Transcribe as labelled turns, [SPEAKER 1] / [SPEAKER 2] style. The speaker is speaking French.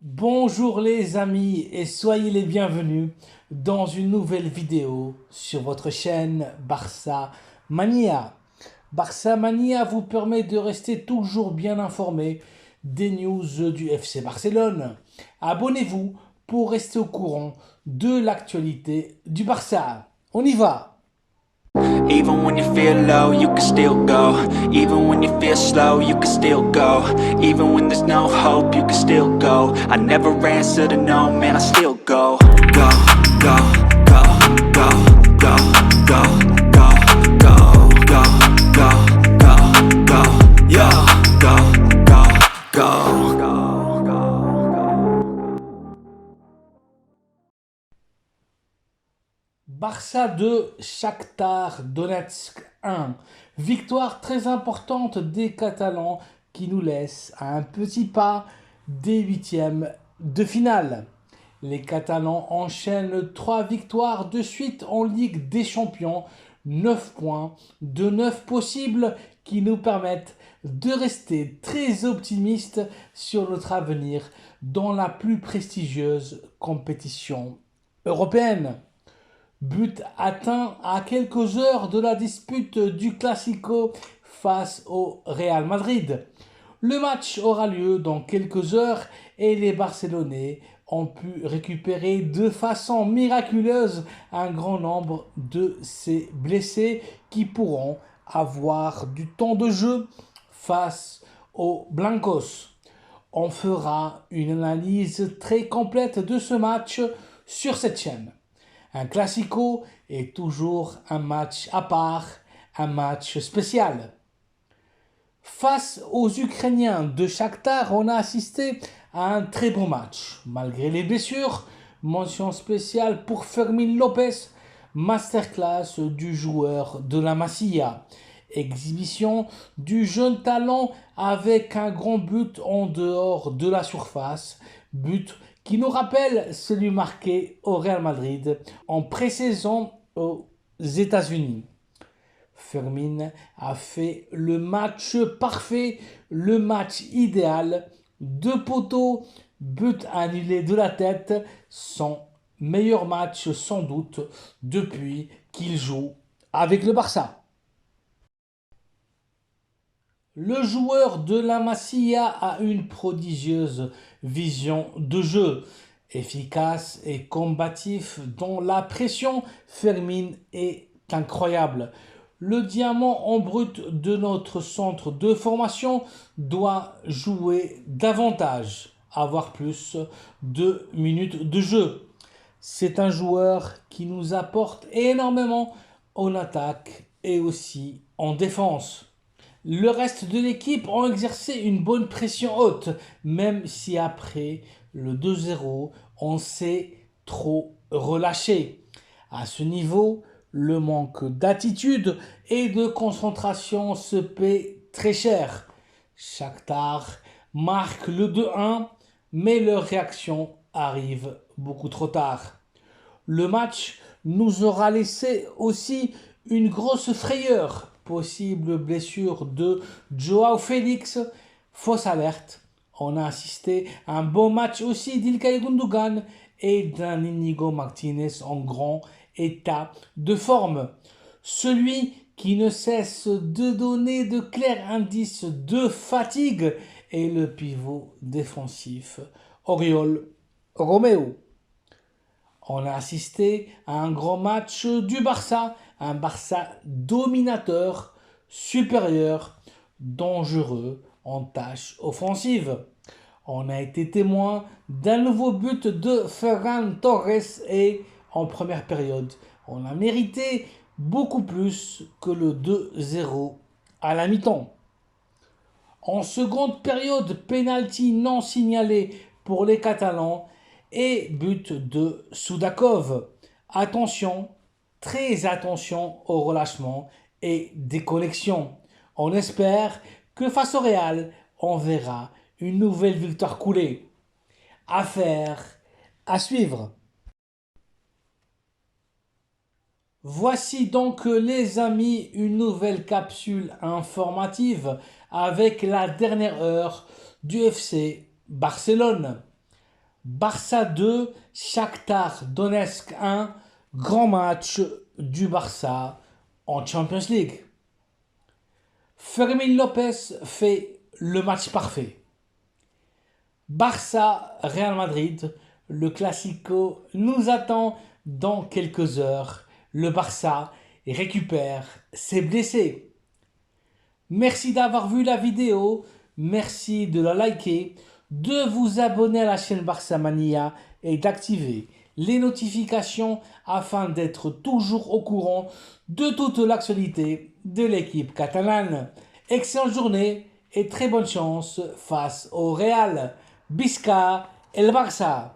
[SPEAKER 1] Bonjour les amis et soyez les bienvenus dans une nouvelle vidéo sur votre chaîne Barça Mania. Barça Mania vous permet de rester toujours bien informé des news du FC Barcelone. Abonnez-vous pour rester au courant de l'actualité du Barça. On y va!
[SPEAKER 2] Even when you feel low, you can still go. Even when you feel slow, you can still go. Even when there's no hope, you can still go. I never answer to no, man, I still go. Go, go, go, go, go, go, go, go, go, go, go, go, yo, go, go, go.
[SPEAKER 1] Barça 2, Shakhtar Donetsk 1. Victoire très importante des Catalans qui nous laisse à un petit pas des huitièmes de finale. Les Catalans enchaînent 3 victoires de suite en Ligue des Champions, 9 points de 9 possibles qui nous permettent de rester très optimistes sur notre avenir dans la plus prestigieuse compétition européenne. But atteint à quelques heures de la dispute du Classico face au Real Madrid. Le match aura lieu dans quelques heures et les Barcelonais ont pu récupérer de façon miraculeuse un grand nombre de ces blessés qui pourront avoir du temps de jeu face aux Blancos. On fera une analyse très complète de ce match sur cette chaîne. Un classico est toujours un match à part, un match spécial. Face aux Ukrainiens de Shakhtar, on a assisté à un très bon match. Malgré les blessures, mention spéciale pour Fermín López, masterclass du joueur de la Masia. Exhibition du jeune talent avec un grand but en dehors de la surface. But qui nous rappelle celui marqué au Real Madrid en pré-saison aux États-Unis. Fermín a fait le match parfait, le match idéal, 2 poteaux, but annulé de la tête, son meilleur match sans doute depuis qu'il joue avec le Barça. Le joueur de la Masia a une prodigieuse vision de jeu. Efficace et combatif dans la pression, Fermín est incroyable. Le diamant en brut de notre centre de formation doit jouer davantage, avoir plus de minutes de jeu. C'est un joueur qui nous apporte énormément en attaque et aussi en défense. Le reste de l'équipe ont exercé une bonne pression haute, même si après le 2-0, on s'est trop relâché. À ce niveau, le manque d'attitude et de concentration se paie très cher. Shakhtar marque le 2-1, mais leur réaction arrive beaucoup trop tard. Le match nous aura laissé aussi une grosse frayeur. Possible blessure de Joao Félix, fausse alerte. On a assisté à un bon match aussi d'Ilkay Gundogan et d'un Inigo Martinez en grand état de forme. Celui qui ne cesse de donner de clairs indices de fatigue est le pivot défensif Oriol Romeu. On a assisté à un grand match du Barça, un Barça dominateur, supérieur, dangereux en tâche offensive. On a été témoin d'un nouveau but de Ferran Torres et en première période, on a mérité beaucoup plus que le 2-0 à la mi-temps. En seconde période, penalty non signalé pour les Catalans et but de Soudakov. Attention, très attention au relâchement et déconnexion. On espère que face au Real, on verra une nouvelle victoire couler. Affaire à suivre. Voici donc les amis une nouvelle capsule informative avec la dernière heure du FC Barcelone. Barça 2, Shakhtar Donetsk 1, grand match du Barça en Champions League. Fermín López fait le match parfait. Barça-Real Madrid, le Classico nous attend dans quelques heures. Le Barça récupère ses blessés. Merci d'avoir vu la vidéo, merci de la liker, de vous abonner à la chaîne Barça Mania et d'activer les notifications afin d'être toujours au courant de toute l'actualité de l'équipe catalane. Excellente journée et très bonne chance face au Real. Visca el Barça!